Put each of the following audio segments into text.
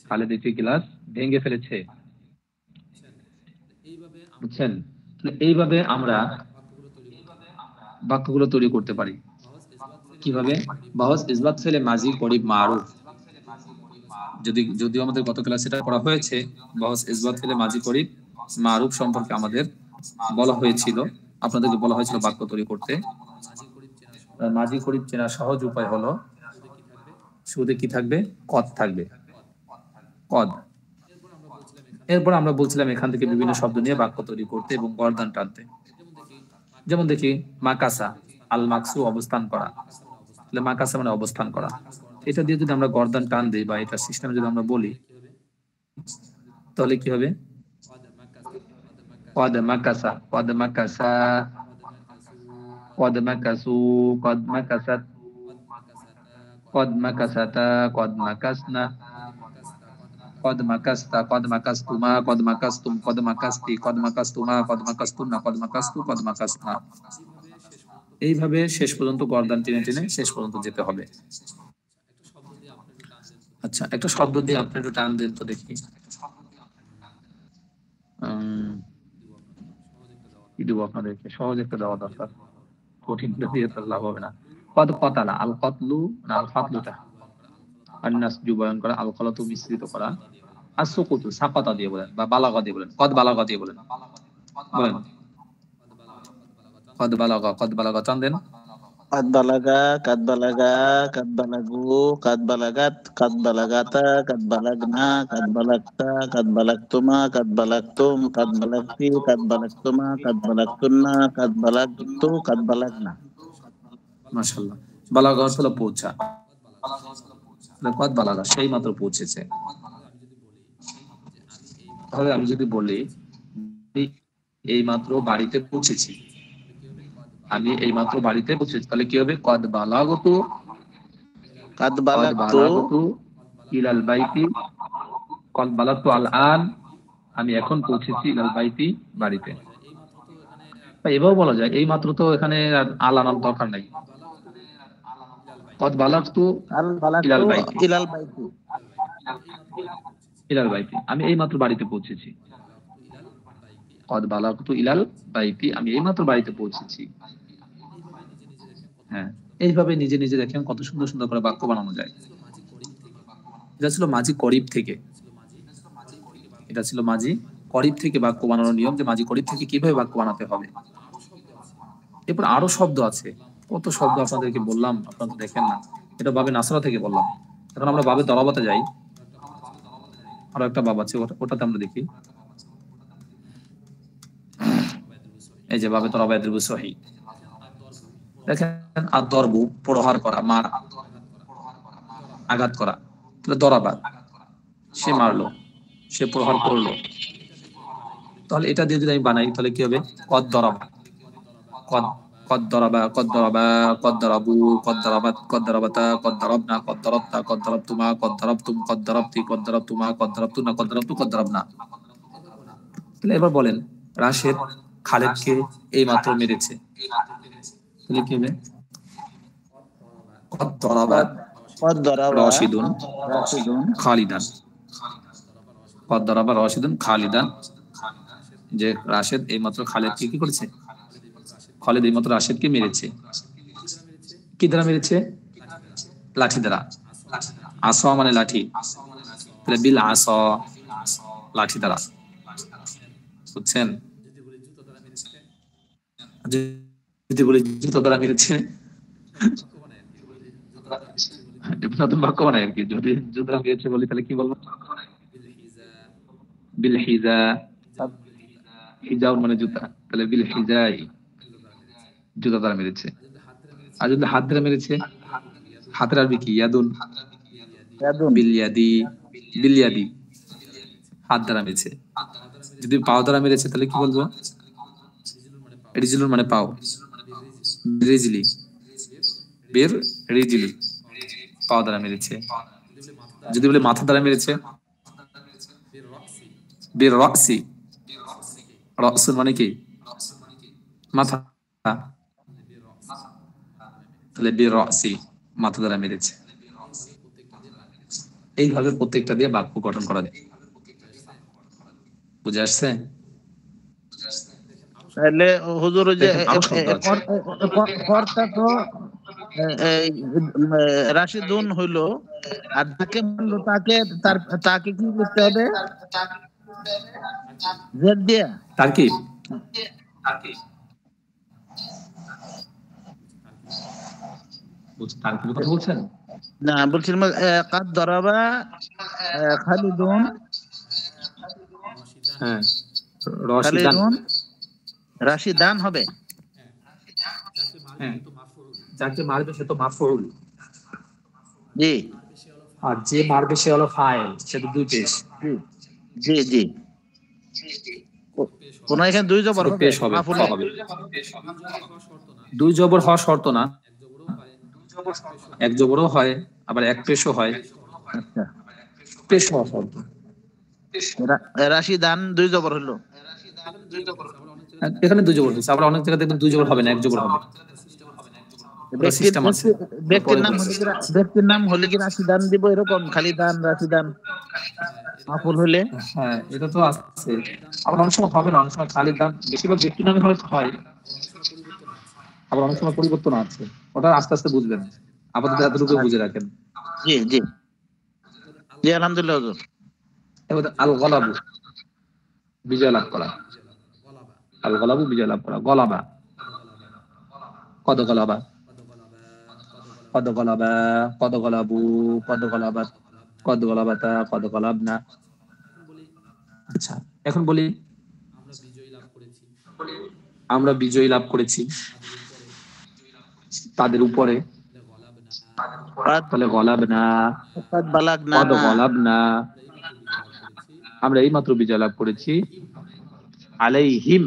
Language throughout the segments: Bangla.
খালেদ একটি গ্লাস ভেঙে ফেলেছে। বুঝছেন? এইভাবে আমরা বাক্যগুলো তৈরি করতে পারি। কিভাবে? বহস ইসবাত ফেলে মাজি করিব মারুফ। যদিও আমাদের গত ক্লাসে এটা পড়া হয়েছে, বহস ইসবাত ফেলে মাজি করিব মারুফ সম্পর্কে আমাদের বলা হয়েছিল, আপনাদেরকে বলা হয়েছিল বাক্য তৈরি করতে। মাজি করিব চেনার সহজ উপায় হলো শুরুতে কি থাকবে? কদ থাকবে, কদ। এরপর আমরা বলছিলাম এখান থেকে বিভিন্ন শব্দ নিয়ে বাক্য তৈরি করতে এবং গর্দান টানতে। যেমন দেখি মাকাসা, আল মাকসু অবস্থান করা, তাহলে মাকাসা মানে অবস্থান করা। এটা দিয়ে যদি আমরা গর্দান টান দিই বা এটা সিস্টেমে যদি আমরা বলি তাহলে কি হবে? কদ মাকাসা, কদ মাকাসা, কদ মাকাসু, কদ মাকাসাত, কদ মাকাসাতা, কদ মাকাসনা, কদ মাকাস্তা, কদ মাকাস্তুমা, কদ মাকাস্তুম, কদ মাকাস্তি, কদ মাকাস্তুমা, কদ মাকাস্তুনা, কদ মাকাস্তু, কদ মাকাসনা। এইভাবে শেষ পর্যন্ত গর্দান টেনে টেনে শেষ পর্যন্ত যেতে হবে। আচ্ছা, একটা শব্দ দিয়ে আপনি একটু টান দেন তো দেখি। কি দেবো আপনাদেরকে? সহজ একটা দেওয়া দরকার, কঠিন দিয়ে তো লাভ হবে না। কদ কতালা, আল কতলু না আল ফাতলুটা, আন্নাস জুবায়ন করা, আল কলাতু মিশ্রিত করা, আসুকুতু সাকাতা দিয়ে বলেন বা বালাগা দিয়ে বলেন, কদ বালাগা দিয়ে বলেন, বলেন কদ বালাগা, কদ বালাগা টান দেন। قد بلغا قد بلغا قد بلغوا قد بلغت قد بلغتا قد بلغنا قد بلغتا قد بلغتما قد بلغتم قد بلغتي قد بلغتما قد بلغتنا قد بلغت قد بلغنا। মাশাআল্লাহ। বালাগা অর্থ হলো পৌঁছা, কদ বালাগা সেই মাত্র পৌঁছেছে। তাহলে আমি যদি বলি এই মাত্র বাড়িতে পৌঁছেছি, আমি এই মাত্র বাড়িতে পৌঁছেছি, তাহলে কি হবে? কদ বালাগতু, قد কদ بلغت বালাগতু ইলাল বাইতি, কদ বালাগতু আল আন, আমি এখন পৌঁছেছি ইলাল বাইতি, বাড়িতে। এভাবেও বলা যায় এই মাত্র, তো এখানে আল আনার দরকার নাই। কদ বালাগতু بلغت ইলাল বাইতি, إلى البيت ইলাল বাইতি, আমি এই মাত্র বাড়িতে পৌঁছেছি। কদ বালাগতু ইলাল বাইতি, আমি এই মাত্র বাড়িতে পৌঁছেছি। হ্যাঁ, এইভাবে নিজে নিজে দেখেন কত সুন্দর সুন্দর করে বাক্য বানানো যায়। এটা ছিল মাঝি করিব থেকে, এটা ছিল মাঝি করিব থেকে বাক্য বানানোর নিয়ম, যে মাঝি করিব থেকে কিভাবে বাক্য বানাতে হবে। এরপর আরো শব্দ আছে, কত শব্দ আপনাদেরকে বললাম, আপনারা তো দেখেন না। এটা বাবে নাসরা থেকে বললাম। এখন আমরা বাবে দরাবাতে যাই, আরো একটা বাব আছে, ওটাতে আমরা দেখি। এই যে বাবে দরাবা ইয়াদরিবু সহি, দেখেন আর দরবু প্রহার করা, মারা, আঘাত করা। তাহলে দরাবা সে মারলো, সে প্রহার করলো। তাহলে এটা দিয়ে যদি আমি বানাই তাহলে কি হবে? কদ দরাবা, কদ, কদ দরাবা, কদ দরাবা, কদ দরাবু, কদ দরাবাত, কদ দরাবাতা, কদ দরাবনা, কদ দরাবতা, কদ দরাবতুমা, কদ দরাবতুম, কদ দরাবতি, কদ দরাবতুমা, কদ দরাবতুনা, কদ দরাবতু, কদ দরাবনা। তাহলে এবার বলেন রাশেদ খালেদকে এই মাত্র মেরেছে, তাহলে কি হবে? কদ দরাবাত قد ضرب রশিদুন راشد খালিদান, কদ দরাবা রশিদুন খালিদান, যে রাশেদ এই মাত্র খালেদকে কি করেছে? খালেদ এই মাত্র রাশেদকে মেরেছে। কি দ্বারা মেরেছে? লাঠি দ্বারা। আসা মানে লাঠি, তাহলে বিল আসা, লাঠি দ্বারা। বুঝছেন? যদি বলি জুতো দ্বারা মেরেছে, নতুন বাক্য বানাই আর কি। যদি জুতো দ্বারা মেরেছে বলি তাহলে কি বলবো? বিল হিজা, হিজাউন মানে জুতা, তাহলে বিল হিজাই, জুতা দ্বারা মেরেছে। আর যদি হাত দ্বারা মেরেছে, হাতের আরবি কি? ইয়াদুন, يد বিল ইয়াদি, বিল ইয়াদি, হাত দ্বারা মেরেছে। যদি পাও দ্বারা মেরেছে তাহলে কি বলবো? রিজলুন মানে পাও, রিজলি, বের রিজলি, পাও দ্বারা মেরেছে। যদি বলে মাথা দ্বারা মেরেছে, বের রাসি, রাসুন মানে কি? মাথা, তাহলে বের রাসি, মাথা দ্বারা মেরেছে। এইভাবে প্রত্যেকটা দিয়ে বাক্য গঠন করা যায়। বুঝে আসছে? তাহলে হুজুর ওই যে দেখেন আরো শব্দ আছে। কর্তা তো রাশিদুন হইলো, আর যাকে মানলো তাকে কি করতে হবে? জেদ দিয়া। তার কি তার কি কথা বলছেন? না, বলছিলাম কাদ দরাবা খালিদুন, হ্যাঁ, রশিদান। খালিদুন রাশিদান হবে। হ্যাঁ, যাকে মারবে সে তো মাফউল, জি আর যে মারবে সে হলো ফাইল, সে তো দুই পেশ। জি জি জি। কোন এখানে দুই জবর সে হবে? পেশ হবে, মাফুলে হবে। দুই জবর হওয়া শর্ত না, এক জবরও হয়, আবার এক পেশও হয়। আচ্ছা, পেশ হওয়া শর্ত। রাশিদান দুই জবর হলো। এখানে দুই জবর হয়েছে, আবার অনেক জায়গায় দেখবেন দুই জবর হবে না, এক জবর হবে। ওটা সিস্টেম আছে, ব্যক্তির পরে নাম বলছি। হলে কি ব্যক্তির নাম হলে কি রাশিদান দিব, এরকম খালিদান রাশিদান মাফুল হলে? হ্যাঁ, এটা তো আছে। আবার অনেক সময় হবে না, অনেক সময় খালিদ দাম, বেশিরভাগ ব্যক্তি নামে হয়তো হয়, আবার অনেক সময় পরিবর্তন আছে। ওটা আস্তে আস্তে বুঝবেন, আপাতত এতটুকু বুঝে রাখেন। জি জি জি, আলহামদুলিল্লাহ হুজুর। এবার আল গলাবু, বিজয় লাভ করা। আল গলাবু, বিজয় লাভ করা। গলাবা, কদ গলাবা, কদ গলাবা, কদ গলাবু, কদ গলাবাত, কদ গলাবাতা, কদ গলাবনা। আচ্ছা, এখন বলি আমরা বিজয় লাভ করেছি তাদের উপরে, তাহলে গলাবনা, কাদ বালাগনা, কদ গলাবনা, আমরা এইমাত্র বিজয় লাভ করেছি আলাইহিম,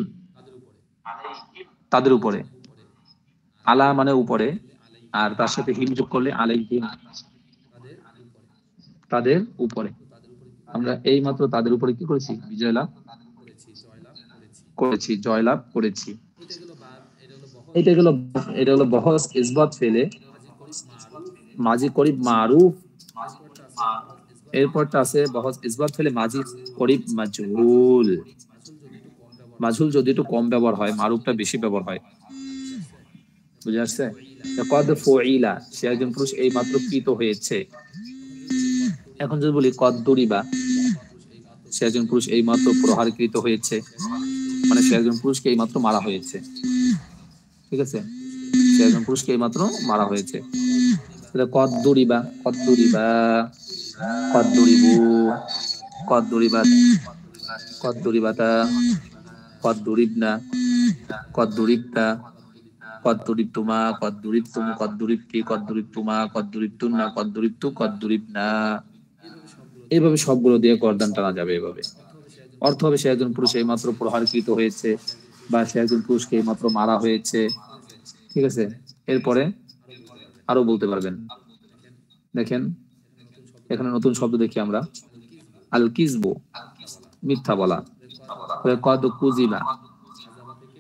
তাদের উপরে। আলা মানে উপরে, আর তার সাথে হিম যোগ করলে আলাইহিম, তাদের উপরে। আমরা এইমাত্র তাদের উপরে কি করেছি? বিজয় লাভ করেছি, জয়লাভ করেছি। এটা গেল, এটা হলো বহস ইসবাত ফেলে মাজি করিব মারুফ। এরপরটা আছে বহস ইসবাত ফেলে মাজি করিব মাজহুল। মাজহুল যদি একটু কম ব্যবহার হয়, মারুফটা বেশি ব্যবহার হয়। বুঝে আসছে? কদ ফুইলা, সে একজন পুরুষ এই মাত্র কৃত হয়েছে। এখন যদি বলি কদ দুরিবা, সে একজন পুরুষ এই মাত্র প্রহারকৃত হয়েছে, মানে সে একজন পুরুষকে এই মাত্র মারা হয়েছে। ঠিক আছে, সে একজন পুরুষকে এই মাত্র মারা হয়েছে। কদ দুরিবা, কদ দুরিবা, কদ দুরিবু, কদ দুরিবাত, কদ দুরিবাতা, কদ দুরিবনা, কদ দুরিবতা, কদ দুরিবতুমা, কদ দুরিবতুম, কদ দুরিবতি, কদ দুরিবতুমা, কদ দুরিবতুন্না, কদ দুরিবতু, কদ দুরিবনা। এইভাবে সবগুলো দিয়ে গর্দান টানা যাবে। এভাবে অর্থ হবে সে একজন পুরুষ এই মাত্র প্রহারকৃত হয়েছে, বা সে একজন পুরুষকে এই মাত্র মারা হয়েছে। ঠিক আছে, এরপরে আরো বলতে পারবেন। দেখেন এখানে নতুন শব্দ দেখি আমরা, আল কিজবু, মিথ্যা বলা। কদ কুজিবা,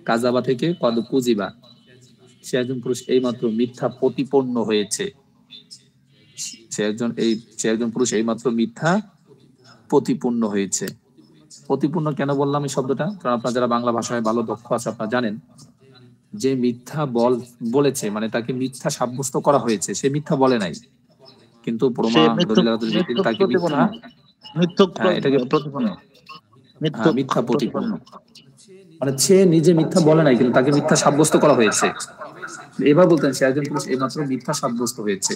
কাজাবা থেকে কদ কুজিবা, সে একজন পুরুষ এই মাত্র মিথ্যা প্রতিপন্ন হয়েছে। সে একজন পুরুষ এই মাত্র মিথ্যা প্রতিপন্ন হয়েছে। প্রতিপূর্ণ কেন বললাম এই শব্দটা? কারণ আপনারা যারা বাংলা ভাষায় ভালো দক্ষ আছে, আপনারা জানেন যে মিথ্যা বলেছে মানে তাকে মিথ্যা সাব্যস্ত করা হয়েছে, সে মিথ্যা বলে নাই, কিন্তু সে প্রমাণ মিথ্যুক দলিল আধারে ভিত্তিতে তাকে মিথ্যা, হ্যাঁ এটাকে, প্রতিপন্ন, হ্যাঁ মিথ্যা প্রতিপন্ন, মানে সে নিজে মিথ্যা বলে নাই কিন্তু তাকে মিথ্যা সাব্যস্ত করা হয়েছে। এবার বলতেন সে একজন পুরুষ এই মাত্র মিথ্যা সাব্যস্ত হয়েছে।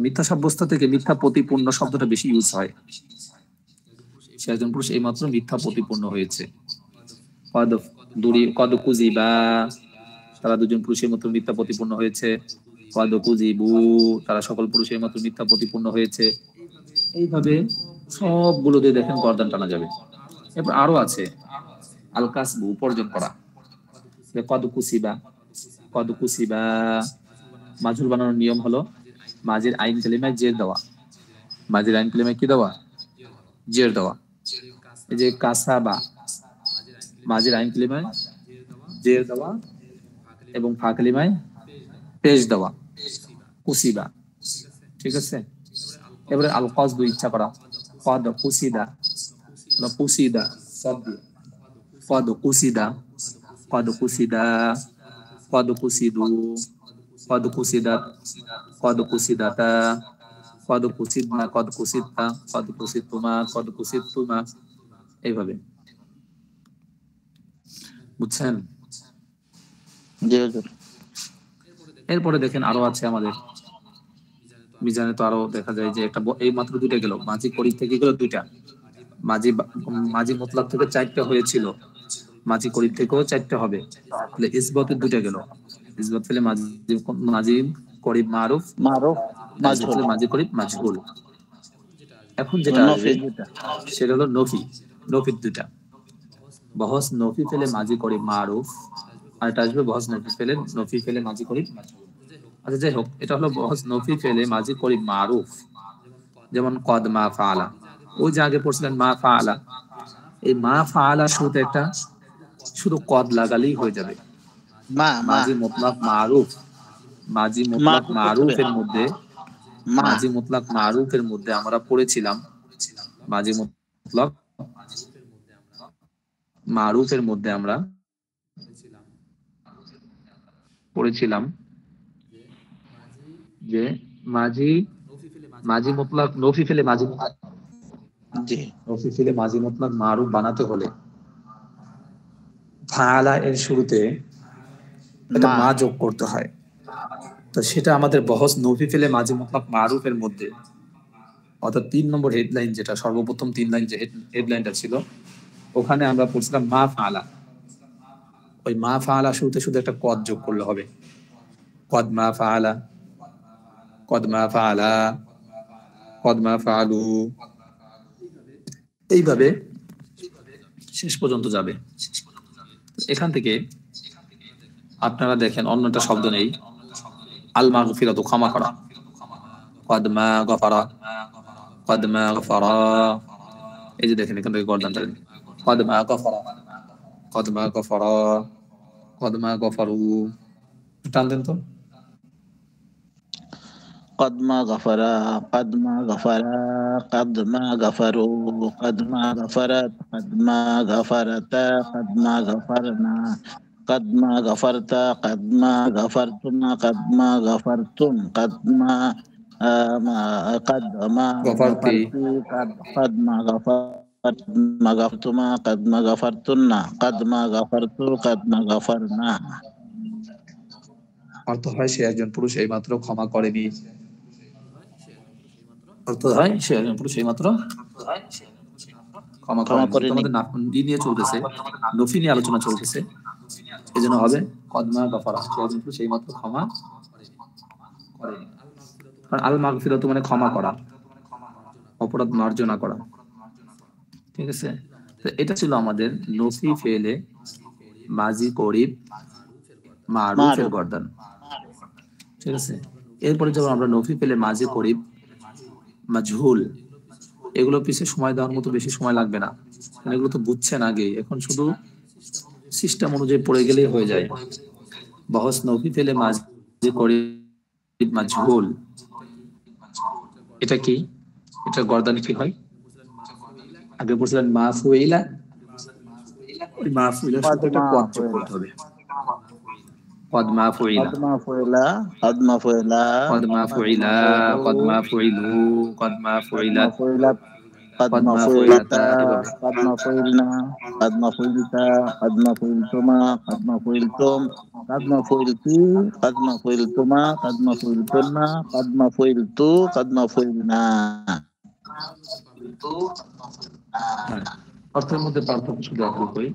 মিথ্যা সাব্যস্ত থেকে মিথ্যা প্রতিপূর্ণ শব্দটা বেশি ইউজ হয়। সে একজন পুরুষ এই মাত্র মিথ্যা প্রতিপূর্ণ হয়েছে। কদ কুজিবা, তারা দুজন পুরুষের মতো মিথ্যা প্রতিপূর্ণ হয়েছে। কদ কুজিবু, তারা সকল পুরুষের মতো মিথ্যা প্রতিপূর্ণ হয়েছে। এইভাবে সবগুলো দিয়ে দেখেন গর্দান টানা যাবে। এরপর আরো আছে আল কাসবু, উপার্জন করা। কদ কুসিবা, কদ কুসিবা, মাজহুল বানানোর নিয়ম হলো মাজির আইন কালিমায় জের দেওয়া। মাজির আইন কালিমায় কি দেওয়া? জের দেওয়া। এই যে কাসাবা, মাজির আইন কালিমায় জের দেওয়া এবং ফা কালিমায় পেশ দেওয়া, কুসিবা। ঠিক আছে, এবারে আল কসদু ইচ্ছা করা, কদ কুসিদা, কুসিদা সব দিয়ে, কদ কুসিদা, কদ কুসিদা, কদ কুসিদু, কদ কুসিদাত, কদ কুসিদাতা, কদ কুসিদনা, কদ কুসিদতা, কদ কুসিদতুমা, কদ কুসিদতুমা, এইভাবে। বুঝছেন? জি হুজুর। এরপরে দেখেন আরো আছে আমাদের মিজানে, তো আরো দেখা যায় যে একটা এই মাত্র দুইটা গেল, মাঝি করিব থেকে গেল দুইটা, মাঝি মাঝি মুতলাক থেকে 4টা হয়েছিল, মাঝি করিব থেকেও 4টা হবে, তাহলে ইসবাতের দুইটা গেল, ইসবাত ফেলে মাঝি, মাঝি করিব মারুফ, মারুফ মাজহুল, মাঝি করিব মাজহুল। এখন যেটা আসবে সেটা হলো নফি, নফির দুইটা, বহস নফি ফেলে মাঝি করিব মারুফ, আর এটা আসবে বহস নফি ফেলে, নফি ফেলে মাঝি করিব মাজহুল। আচ্ছা যাই হোক, এটা হলো বহস নফি ফেলে মাঝি করিব মারুফ, যেমন কদ মা ফাআলা, ওই যে আগে পড়ছিলেন মা ফাআলা, এই মা ফাআলা শুরুতে একটা শুধু কদ লাগালেই হয়ে যাবে। মাঝি মুতলাক মারুফ, মাঝি মুতলাক মারুফের মধ্যে, মাঝি মুতলাক মারুফের মধ্যে আমরা পড়েছিলাম, মাঝি মুতলাক মারুফের মধ্যে আমরা পড়েছিলাম যে মাঝি, মাঝি মুতলাক নফি ফেলে মাঝি, জি নফি ফেলে মাঝি মুতলাক মারুফ বানাতে হলে ফাআলা এর শুরুতে একটা মা যোগ করতে হয়। তো সেটা আমাদের বহস নফি ফেলে মাঝি মুতলাক মারুফের মধ্যে, অর্থাৎ 3 নম্বর হেডলাইন, যেটা সর্বপ্রথম 3 লাইন যে হেডলাইনটা ছিল, ওখানে আমরা পড়ছিলাম মা ফাআলা। ওই মা ফাআলা শুরুতে শুধু একটা কদ যোগ করলে হবে, কদ মা ফাআলা, কদ মা ফাআলা, কদ মা ফাআলু, এইভাবে শেষ পর্যন্ত যাবে। এখান থেকে আপনারা দেখেন অন্যটা শব্দ নেই, আল মাগফিরাতু ক্ষমা করা, কদ মা গফারা, কদ মা গফারা, এই যে দেখেন এখান থেকে গর্দানটা, কদ মা গফারা, কদ মা গফারা, কদ মা গফারু, টান দেন তো, قد ما غفر، قد ما غفر، قد ما غفروا، قد ما غفرت، قد ما غفرت، قد ما غفرنا، قد ما غفرت، قد ما غفرتم، قد ما غفرتم، قد ما قد ما গফারতি, غفرت، قد ما غفرت، ما غفرتما، قد ما غفرتن، قد ما غفرت، قد ما غفرنا। অর্থ হয় সে একজন পুরুষ এইমাত্র ক্ষমা করেনি, অর্থ হয় সে একজন পুরুষ এইমাত্র ক্ষমা করেনি। তোমাদের ই নিয়ে চলতেছে, নফি নিয়ে আলোচনা চলতেছে, এই জন্য হবে কদমা গফারা, সে একজন পুরুষ এইমাত্র ক্ষমা করেনি। কারণ আল মাগফিরাতু মানে ক্ষমা করা, অপরাধ মার্জনা করা, ঠিক আছে? তো এটা ছিল আমাদের নফি ফেলে মাজি করিব মারুফের গর্দান, ঠিক আছে? এরপরে যখন আমরা নফি ফেলে মাজি করিব মাজহুল, এগুলো পিছিয়ে সময় দেওয়ার মতো বেশি সময় লাগবে না, এগুলো তো বুঝছেন আগেই, এখন শুধু সিস্টেম অনুযায়ী পড়ে গেলেই হয়ে যায়। বহস নফি ফেলে মাজি করিব মাজহুল, এটা কি, এটা গর্দানে কি হয়? আগে বলছিলেন মাফুইলা, ওই মাফুইলার সাথে একটা কদ যোগ করতে হবে, কদ মাফুইলা, قد ما فعل، قد ما فعل، قد ما فعلا، قد ما فعلوا، قد ما فعلت، قد قد ما ما فعلت، فعلتا, এভাবে। قد ما فعلنا، قد ما فعلت، قد ما فعلتما، قد ما فعلتم، قد ما فعلتي، قد ما فعلتما، قد ما فعلتن، قد ما فعلت، قد ما فعلنا। অর্থের মধ্যে পার্থক্য শুধু এতটুকুই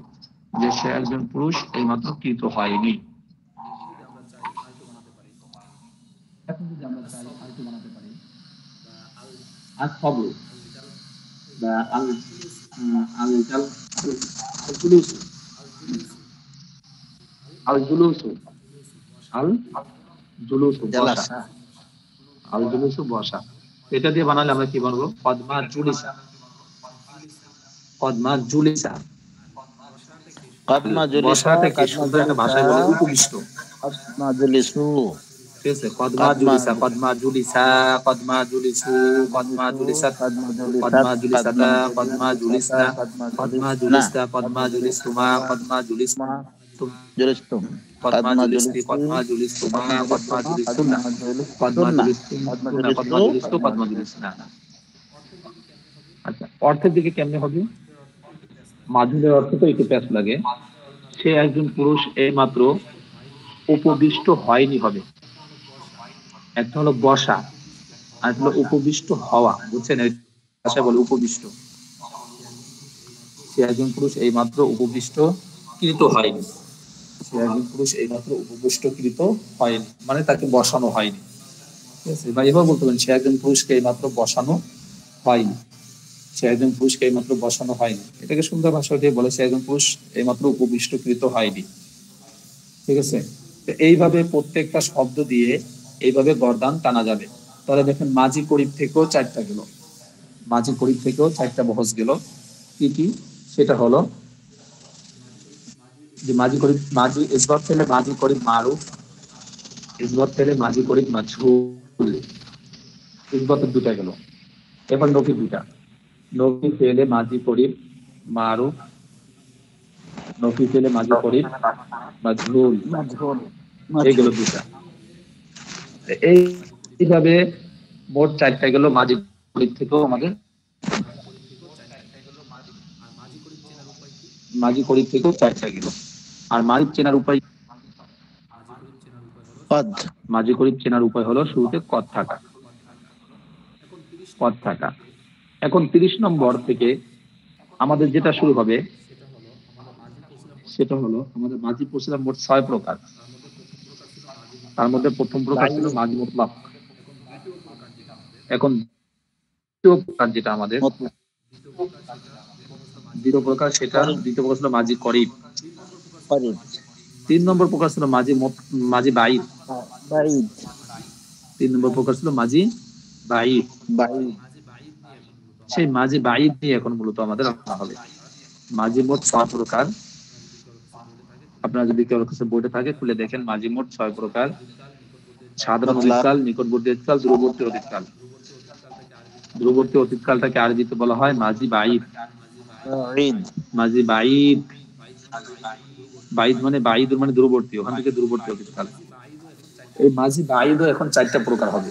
যে সে একজন পুরুষ এইমাত্র কৃত হয়নি। এখন যদি আমরা চাই আরেকটু বানাতে পারি, আল খবর বা আল আল জাল আল জুলুস, আল জুলুস, আল জুলুস বসা, আল জুলুস বসা, এটা দিয়ে বানালে আমরা কি বানাবো? কদমা জুলিসা, কদমা জুলিসা, قد ما جلس، বসাটাকে قد ما সুন্দর একটা جلس، ভাষায় বলে উপবিষ্ট, قد ما جلسوا। ঠিক আছে, কদমা জুলিসা, কদমা জুলিসা, কদমা জুলিসু, কদমা জুলিসাত, কদমা জুলিসাতা, কদমা জুলিসনা, কদমা জুলিসতা, কদমা জুলিসতুমা, কদমা জুলিসতুম, জুলিস্তুম, কদমা কাদমা জুলিসতি, জুলিস্তি, কদমা জুলিসতুমা, কাদমা কদমা জুলিস্তুমা, জুলিসতুন্না, কাদমা কদমা জুলিস্তুন্না, কাদমা জুলিসতুন্না, জুলিস্তু, কদমা জুলিস্তু, কাদমা কদমা জুলিস্তু। জুলিসনা। আচ্ছা, অর্থের দিকে কেমনে হবে? মাঝুলের অর্থ তো একটু প্যাচ লাগে। সে একজন পুরুষ এইমাত্র উপবিষ্ট হয়নি হবে। একটা হলো বসা, আর একটা হলো উপবিষ্ট হওয়া, বুঝছেন? এই ভাষায় বলে উপবিষ্ট। সে একজন পুরুষ এইমাত্র উপবিষ্ট কৃত হয়নি। সে একজন পুরুষ এইমাত্র উপবিষ্ট কৃত হয়নি, মানে তাকে বসানো হয়নি। ঠিক আছে, বা এভাবে বলতে পারেন, সে একজন পুরুষকে এইমাত্র বসানো হয়নি। সে একজন পুরুষকে এইমাত্র বসানো হয়নি, এটাকে সুন্দর ভাষা দিয়ে বলে, সে একজন পুরুষ এইমাত্র উপবিষ্ট কৃত হয়নি। ঠিক আছে, তো এইভাবে প্রত্যেকটা শব্দ দিয়ে এইভাবে গর্দান টানা যাবে। তাহলে দেখেন, মাঝি করিব থেকেও 4টা গেল, মাঝি করিব থেকেও 4টা বহজ গেল। কি কি? সেটা হলো যে মাঝি করিব, মাঝি ইসবাত ফেলে মাঝি করিব মারুফ, ইসবাত ফেলে মাঝি করিব মাজহুল, ইসবাতের 2টা গেল। এবার নফি 2টা, নফি ফেলে মাঝি করিব মারুফ, নফি ফেলে মাঝি করিব মাজহুল, মাজহুল, এইগুলো মাজহুল। 2টা। এইভাবে মোট 4টা গেল মাঝি করিব থেকেও আমাদের, মাঝি করিব থেকেও 4টা গেল। আর মারিফ চেনার উপায়, কদ, মাঝি করিব চেনার উপায় হলো শুরুতে কদ থাকা, কদ থাকা। এখন 30 নম্বর থেকে আমাদের যেটা শুরু হবে সেটা হলো, আমাদের মাঝি পড়ছিলাম মোট 6 প্রকার। তার মধ্যে প্রথম প্রকার ছিল বাইন, মাঝি মুতলাক। এখন দ্বিতীয় প্রকার যেটা আমাদের, মুতলাক, দ্বিতীয় প্রকার, সেটা করিব, দ্বিতীয় প্রকার ছিল মাঝি করিব। করিব, 3 নম্বর প্রকার ছিল মাঝি বাইদ। বাইদ, 3 নম্বর প্রকার ছিল মাঝি বাইদ। বাইদ, সেই মাঝি বাইদ নিয়ে এখন মূলত আমাদের আলোচনা হবে। মাঝি মোট 6 প্রকার। আপনারা যদি কেউ কাছে বইটা থাকে খুলে দেখেন, মাঝি মোট 6 প্রকার: সাধারণ মুতলাক, অতীতকাল, নিকটবর্তী অতীতকাল, দূরবর্তী অতীতকাল। দূরবর্তী অতীতকালটাকে আরবিতে বলা হয় মাঝি বাইদ। ঈদ, মাঝি বাইদ, বাইদ মানে বাইদ মানে দূরবর্তী, ওখান থেকে দূরবর্তী অতীতকাল। এই মাঝি বাইদও এখন 4টা প্রকার হবে।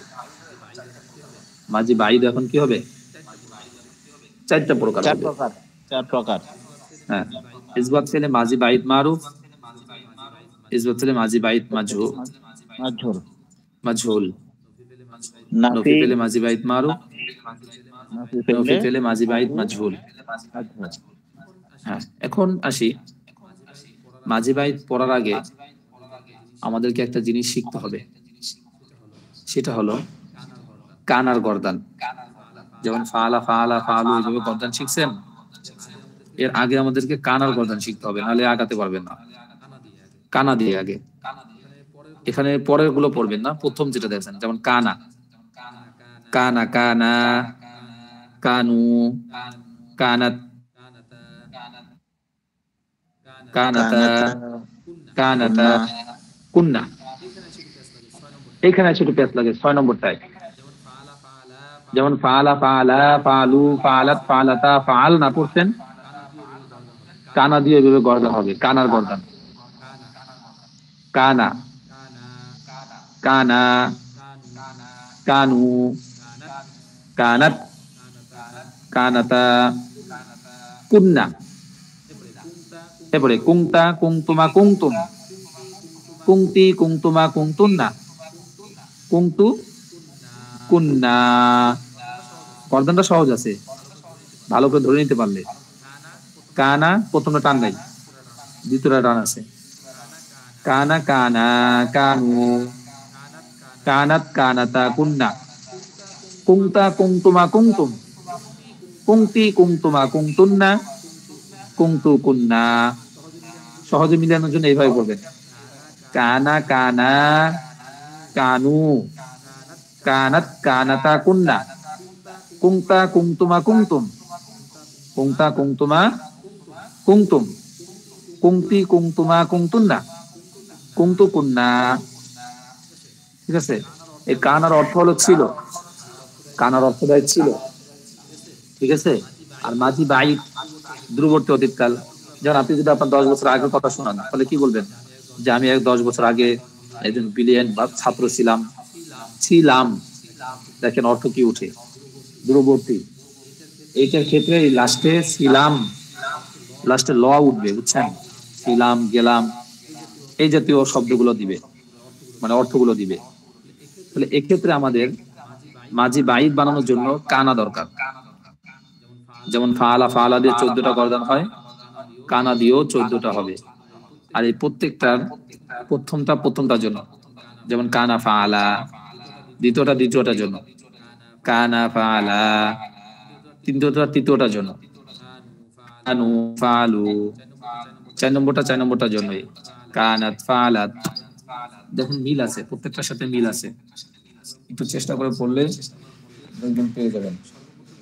মাঝি বাইদ এখন কি হবে? 4টা প্রকার 4 হবে। প্রকার, 4 প্রকার। হ্যাঁ, ইসবাত ফেলে মাঝি বাইদ মারুফ, ইসবাত ফেলে মাঝি বাইদ মাজহুল, মাজহুল, নফি নাফি, ফেলে মাঝি বাইদ মারুফ, নাফি নফি ফেললে ফেলে মাঝি বাইদ মাঝি, মাজহুল। মাজহুল। হ্যাঁ, এখন আসি, মাঝি বাইদ পড়ার আগে আমাদেরকে একটা জিনিস শিখতে হবে, সেটা হলো কানার গর্দান। যেমন ফালা ফালা ফালু এইভাবে গর্দান শিখছেন, এর আগে আমাদেরকে কানার গর্দান শিখতে হবে, নাহলে আগাতে পারবেন না। কানা দিয়ে আগে, এখানে পরের গুলো পড়বেন না, প্রথম যেটা দেখছেন, যেমন কানা, কানা কানা, কানু, কানাত, কানাতা, কানাতা, কানাতা, কুন্না, কুন্না। এখানে ছোট প্যাচ লাগে 6 নম্বরটায়। যেমন ফালা ফালা ফালু ফালাত ফালাতা ফাল না পড়ছেন, কানা দিয়ে এভাবে গর্দান হবে, কানার গর্দান। কানা, কানা, কানু, কানাত, কানাতা, কুন্না। এরপরে কুংতা কুংতুমা কুংতুম, কুংতি কুংতুমা কুংতুন্না, কুংতু কুন্না। গর্দানটা সহজ আছে, ভালো করে ধরে নিতে পারলে। কানা প্রথমটা টান নাই, দ্বিতীয়টা টান আছে। কানা কানা কানু, কানাত কানাতা কুন্না, কুংতা কুংতুমা কুংতুম, কুংতি কুংতুমা কুংতুন্না, কুংতু কুন্না। সহজে মিলানোর জন্য এইভাবে বলবেন: কানা কানা কানু, কানাত কানাতা কুন্না, কুংতা কুংতুমা কুংতুম, কুংতা কুংতুমা কুংতুম, কুংতি কুংতুমা কুংতুন্না, কুংতু কুন্না। ঠিক আছে? এই কানার অর্থ হলো ছিল, কানার অর্থ দেয় ছিল, ঠিক আছে? আর মাঝি বাইত দূরবর্তী অতীতকাল। যেমন আপনি যদি আপনার 10 বছর আগের কথা শোনান, তাহলে কি বলবেন? যে আমি 10 বছর আগে একজন ব্রিলিয়েন্ট বা ছাত্র ছিলাম। ছিলাম, দেখেন অর্থ কি উঠে, দূরবর্তী। এইটার ক্ষেত্রে লাস্টে ছিলাম, লাস্টে ল উঠবে, বুঝছেন? ছিলাম, গেলাম, এই জাতীয় শব্দগুলো দিবে, মানে অর্থগুলো দিবে। তাহলে এক্ষেত্রে আমাদের মাঝি বাইদ বানানোর জন্য কানা দরকার। যেমন ফাআলা, ফাআলা দিয়ে 14টা গর্দান হয়, কানা দিয়েও 14টা হবে। আর এই প্রত্যেকটার প্রথমটার জন্য, যেমন কানা ফাআলা, দ্বিতীয়টার জন্য কানা ফাআলা, তৃতীয়টার জন্য কানু ফাআলু, 4 নম্বরটার জন্য কানাত ফাআলাত। দেখুন মিল আছে, প্রত্যেকটার সাথে মিল আছে, একটু চেষ্টা করে পড়লে একদম পেয়ে যাবেন।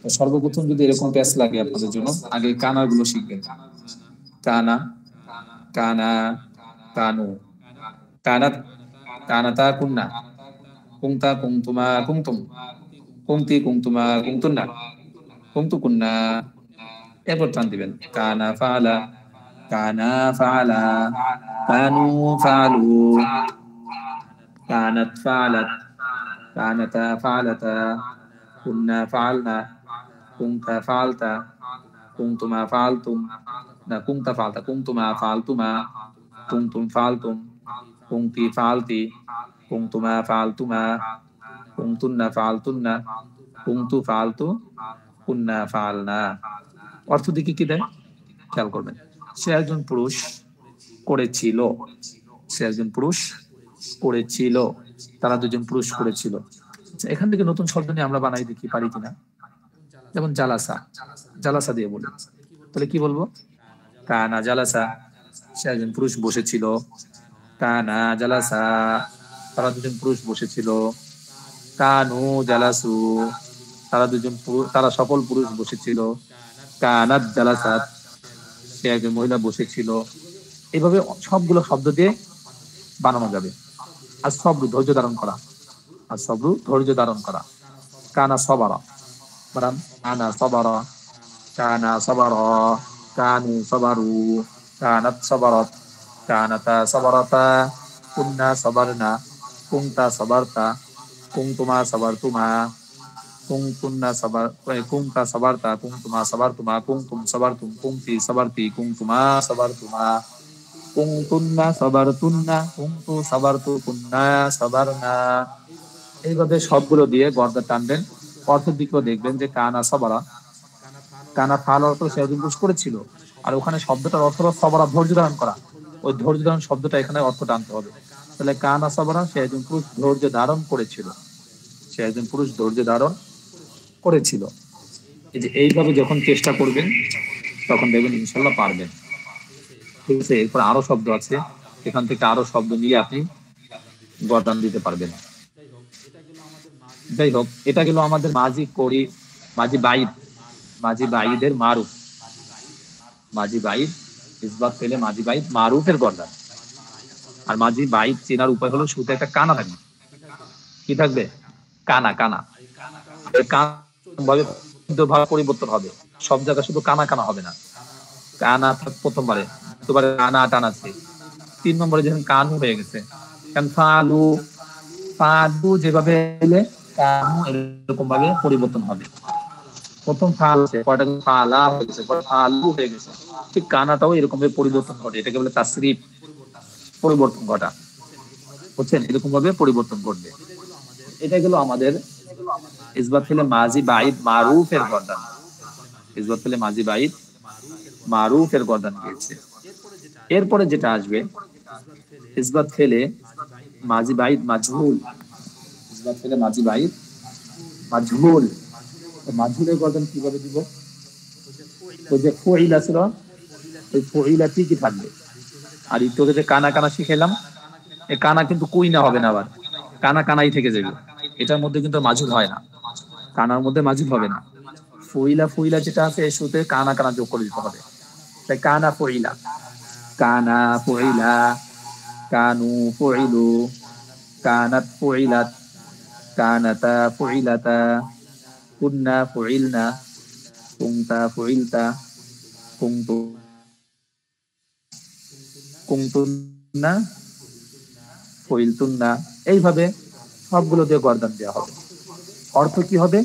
তো সর্বপ্রথম যদি এরকম প্যাচ লাগে আপনাদের জন্য, আগে কানা গুলো শিখবেন। কানা, কানা, কানু, কানাত, কানাতা কুন্না, কুংতা কুংতুমা কুংতুম, কুংতি কুংতুমা কুংতুন্না, কুংতু কুন্না। এরপর টান দিবেন কানা ফাআলা, কানা ফাআলা, কানু ফাআলু, কানাত ফাআলাত, কানাতা ফাআলাতা, কুন্না ফাআলনা, কুংতা ফাআলতা, কুংতুমা ফাআলতুম, না কুংতা ফাআলতা, কুংতুমা ফাআলতুমা, কুংতুম ফাআলতুম, কুংতি ফাআলতি, কুংতুমা ফাআলতুমা, কুংতুন্না ফাআলতুন্না, কুংতু ফাআলতু, কুন্না ফাআলনা। অর্থ দিকে কি দেয় খেয়াল করবেন। সে একজন পুরুষ করেছিল, সে একজন পুরুষ করেছিল, তারা দুজন পুরুষ করেছিল। আচ্ছা, এখান থেকে নতুন শব্দ নিয়ে আমরা বানাই দেখি পারি কিনা। যেমন জালাসা, জালাসা দিয়ে বলি, তাহলে কি বলবো? কানা জালাসা, সে একজন পুরুষ বসেছিল। কানা জালাসা, তারা দুজন পুরুষ বসেছিল। কানু জালাসু, তারা সকল পুরুষ বসেছিল। কানাত জালাসাত, সে একজন মহিলা বসেছিল। এইভাবে সবগুলো শব্দ দিয়ে বানানো যাবে। আর সবরু ধৈর্য ধারণ করা, আর সবরু ধৈর্য ধারণ করা। কানা সবারা, বানান কানা সবারা, কানা সবারা, কানু সবারু, কানাত সবারাত, কানাতা সবারাতা, কুন্না সবারনা, কুংতা সবারতা, কুংতুমা সবারতুমা, কুংতুন্না সবার, কুংতা সবারতা, কুংতুমা সবারতুমা, কুংতুম সবারতুম, কুংতি সবারতি, কুংতুমা সবারতুমা, কুংতুন্না সবারতুন্না, কুংতু সবারতু, কুন্না সবারনা। এইভাবে সবগুলো দিয়ে গর্দা টানবেন। অর্থের দিকেও দেখবেন যে কানা সবারা, কানা ফাল অর্থ সে একজন পুরুষ করেছিল, আর ওখানে শব্দটার অর্থ হলো সবারা ধৈর্য ধারণ করা। ওই ধৈর্য ধারণ শব্দটা এখানে অর্থ টানতে হবে। তাহলে কানা সবারা, সে একজন পুরুষ ধৈর্য ধারণ করেছিল, সে একজন পুরুষ ধৈর্য ধারণ করেছিল। এই যে এইভাবে যখন চেষ্টা করবেন তখন দেখবেন ইনশাল্লাহ পারবেন। ঠিক আছে? এরপর আরো শব্দ আছে, এখান থেকে আরো শব্দ নিয়ে আপনি গর্দান দিতে পারবেন। যাই হোক, এটা গেল আমাদের মাঝি করি, মাঝি বাইদ, মাঝি বাইদের মারুফ, মাঝি বাইদ ইসবাত পেলে মাঝি বাইদ মারুফের গর্দান। আর মাঝি বাইদ চেনার উপায় হলো শুরুতে একটা কানা থাকবে। কি থাকবে? কানা, কানা। ভাবে পরিবর্তন হবে, সব জায়গায় শুধু কানা কানা হবে না। কানা প্রথমবারে, দুবারে কানা টান আছে, 3 নম্বরে যখন কানু হয়ে গেছে, কারণ ফালু, ফালু যেভাবে এলে কানু এরকম ভাবে পরিবর্তন হবে। প্রথম ফাল আছে, কয়টা ফালা হয়ে গেছে, পরে ফালু হয়ে গেছে, ঠিক কানাটাও এরকম ভাবে পরিবর্তন ঘটে। এটাকে বলে তাসরিফ, পরিবর্তন ঘটা, বুঝছেন? এরকম ভাবে পরিবর্তন ঘটবে। এটা গেল আমাদের ইসবাত ফেলে মাজি বাইদ মারুফের গর্দান। ইসবাত ফেলে মাজি বাইদ মারুফের গর্দান গিয়েছে। এরপরে যেটা আসবে ইসবাত ফেলে মাজি বাইদ মাজহুল, ইসবাত ফেলে মাজি বাইদ মাজহুল। মাজহুলের গর্দান কিভাবে দিব? ওই যে ফুইলা ছিল, ওই ফুইলা ঠিকই থাকবে। আর তোকে যে কানা কানা শিখাইলাম, এই কানা কিন্তু কুই না হবে না, আবার কানা কানাই থেকে যাবে। এটার মধ্যে কিন্তু মাজহুল হয় না, কানার মধ্যে মাজহুল হবে না। ফুইলা, ফুইলা যেটা আছে এর সাথে কানা কানা যোগ করে দিতে হবে। তাই কানা ফুইলা, কানা ফুইলা, কানু ফুইলু, কানাত ফুইলাত, কানাতা ফুইলাতা, কুন্না ফুইলনা, কুনতা ফুইলতা, কুনতু কুনতুন্না ফুইলতুন্না। এইভাবে সবগুলো দিয়ে গর্দান দেওয়া হবে। অর্থ কি হবে?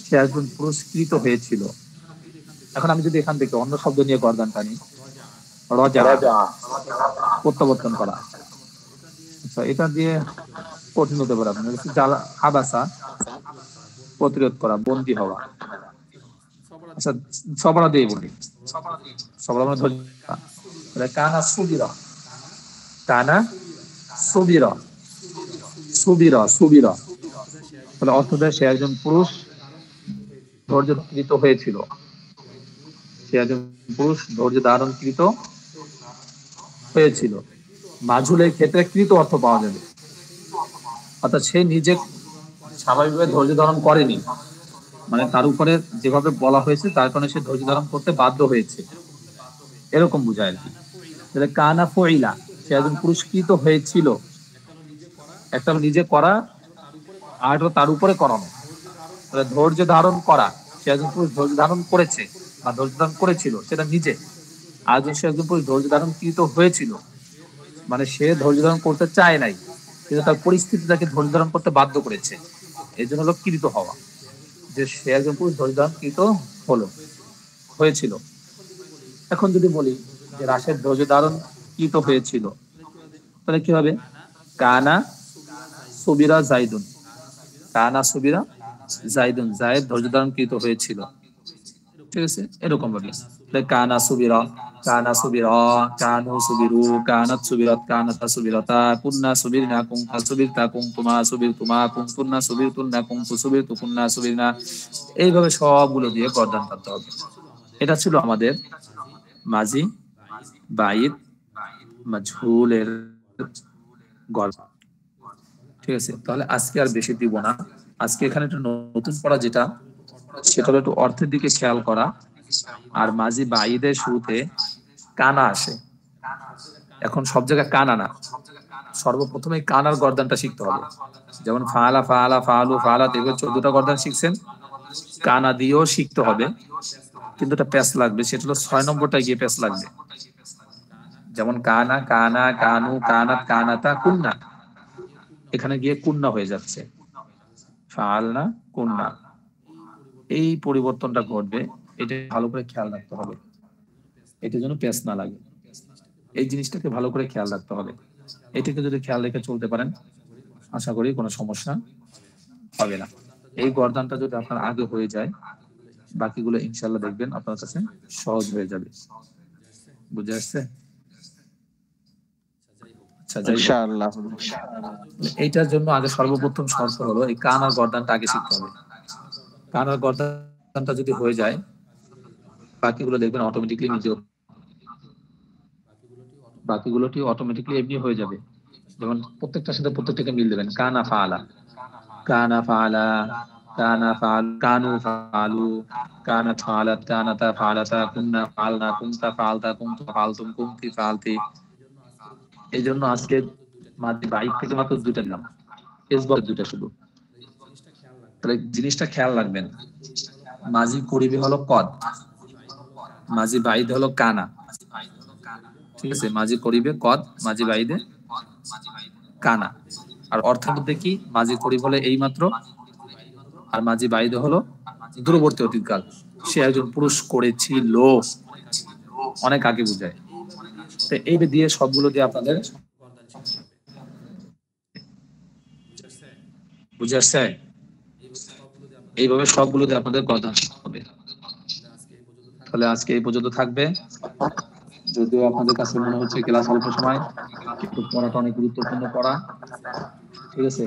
সে একজন পুরস্কৃত হয়েছিল। এখন আমি যদি এখান থেকে অন্য শব্দ নিয়ে গর্দান টানি, রজা, প্রত্যাবর্তন করা, আচ্ছা এটা দিয়ে কঠিন হতে পারে আপনার হাবাসা, প্রতিরোধ করা, বন্দী হওয়া। আচ্ছা সবরা দিয়ে বলি, সবরা মানে ধৈর্য। কানা সুবিরা, কানা সুবিরা, সুবিরা সুবিরা, তাহলে অর্থ দেয় সে একজন পুরুষ ধৈর্যকৃত হয়েছিল। সে একজন পুরুষ ধৈর্য ধারণকৃত হয়েছিল। মাজহুলের ক্ষেত্রে কৃত অর্থ পাওয়া যাবে, অর্থাৎ সে নিজে স্বাভাবিকভাবে ধৈর্য ধারণ করেনি, মানে তার উপরে যেভাবে বলা হয়েছে তার কারণে সে ধৈর্য ধারণ করতে বাধ্য হয়েছে, এরকম বোঝায় আর কি। কানা ফুইলা, সে একজন পুরস্কৃত হয়েছিল। একটা নিজে করা আর তার উপরে করানো। ধৈর্য ধারণ করা, সে একজন পুরুষ ধৈর্য ধারণ করেছে বা ধৈর্য ধারণ করেছিল সেটা নিজে। আর সে একজন পুরুষ ধৈর্য ধারণ কৃত হয়েছিল, মানে সে ধৈর্য ধারণ করতে চায় নাই, কিন্তু তার পরিস্থিতি তাকে ধৈর্য ধারণ করতে বাধ্য করেছে, এই জন্য হলো কৃত হওয়া, যে সে একজন পুরুষ ধৈর্য ধারণ কৃত হয়েছিল। এখন যদি বলি যে রাশেদ ধৈর্য ধারণ কৃত হয়েছিল, তাহলে কি হবে? কানা সুবিরা জাইদুন, কানা সুবিরা জাইদুন, জায়েদ ধৈর্য ধারণ কৃত হয়েছিল। ঠিক আছে, এরকম ভাবে কানা সুবিরা, কানা সুবিরা, কানু সুবিরু, কানাত সুবিরাত, কানাতা সুবিরাতা, কুন্না সুবিরনা, কুনতা সুবিরতা, কুনতুমা সুবিরতুমা, কুনতুন্না সুবিরতুন্না, কুনতু সুবিরতু, কুন্না সুবিরনা। এইভাবে সবগুলো দিয়ে গর্দান টানতে হবে। এটা ছিল আমাদের মাজি, বাইদ, মাজহুলের গল্প। ঠিক আছে, তাহলে আজকে আর বেশি দিব না। আজকে এখানে একটা নতুন পড়া যেটা, সেটা হলো একটু অর্থের দিকে খেয়াল করা। আর মাজি বাইদের শুরুতে কানা আসে। এখন সব জায়গায় কানা না, সর্বপ্রথমে কানার গর্দানটা শিখতে হবে। যেমন ফাআলা, ফাআলা, ফাআলু, ফাআলাত, এগুলো 14টা গর্দান শিখছেন, কানা দিয়েও শিখতে হবে, কিন্তু এটা প্যাচ লাগবে, সেটা হলো 6 নম্বরটা গিয়ে প্যাচ লাগবে। যেমন কানা, কানা, কানু, কানাত, কানাতা, কুন্না, এখানে গিয়ে কুন্না হয়ে যাচ্ছে, ফাআলনা, কুন্না। এই পরিবর্তনটা ঘটবে, এটা ভালো করে খেয়াল রাখতে হবে, এটার জন্য প্যাচ না লাগে। এই জিনিসটাকে ভালো করে খেয়াল রাখতে হবে। এটাকে যদি খেয়াল রেখে চলতে পারেন, আশা করি কোনো সমস্যা হবে না। এই গর্দানটা যদি আপনার আগে হয়ে যায়, বাকিগুলো ইনশাল্লাহ দেখবেন আপনার কাছে সহজ হয়ে যাবে। বুঝে আসছে? আচ্ছা, ইনশাআল্লাহ। এইটার জন্য আগে সর্বপ্রথম শর্ত হলো এই কান আর গর্দানটা আগে শিখতে হবে। কান আর গর্দানটা যদি হয়ে যায়, বাকিগুলো দেখবেন বাকিগুলোটি অটোমেটিকলি এমনি হয়ে যাবে। যেমন প্রত্যেকটার সাথে প্রত্যেকটাকে মিল দেবেন। কানা ফাআলা, কানা ফাআলা, কানা ফাআল, কানু ফাআলু, কানাত ফাআলাত, কানাতা ফাআলাতা, কুন্না ফাআলনা, কুনতা ফাআলতা, কুনতু ফাআলতুম, কুনতি ফাআলতি। এই জন্য আজকে মাঝে বাইক থেকে মাত্র 2টা দিলাম, এসবর 2টা শুধু। তাহলে জিনিসটা খেয়াল রাখবেন, মাঝি করিবে হলো কদ, মাঝি বাইদ হলো কানা। ঠিক আছে, মাঝি করিবে কদ, মাঝি বাইদে কানা। আর অর্থের মধ্যে কি, মাঝি করিব হলে এই মাত্র, আর মাঝি বাইদে হলো দূরবর্তী অতীতকাল, সে একজন পুরুষ করেছিল, অনেক আগে বুঝায়। তো এই দিয়ে সবগুলো দিয়ে আপনাদের বুঝে আসছে, এইভাবে সবগুলো দিয়ে আপনাদের কথা হবে। তাহলে আজকে এই পর্যন্ত থাকবে। যদিও আপনাদের কাছে মনে হচ্ছে ক্লাস অল্প সময়, কিন্তু পড়াটা অনেক গুরুত্বপূর্ণ পড়া। ঠিক আছে।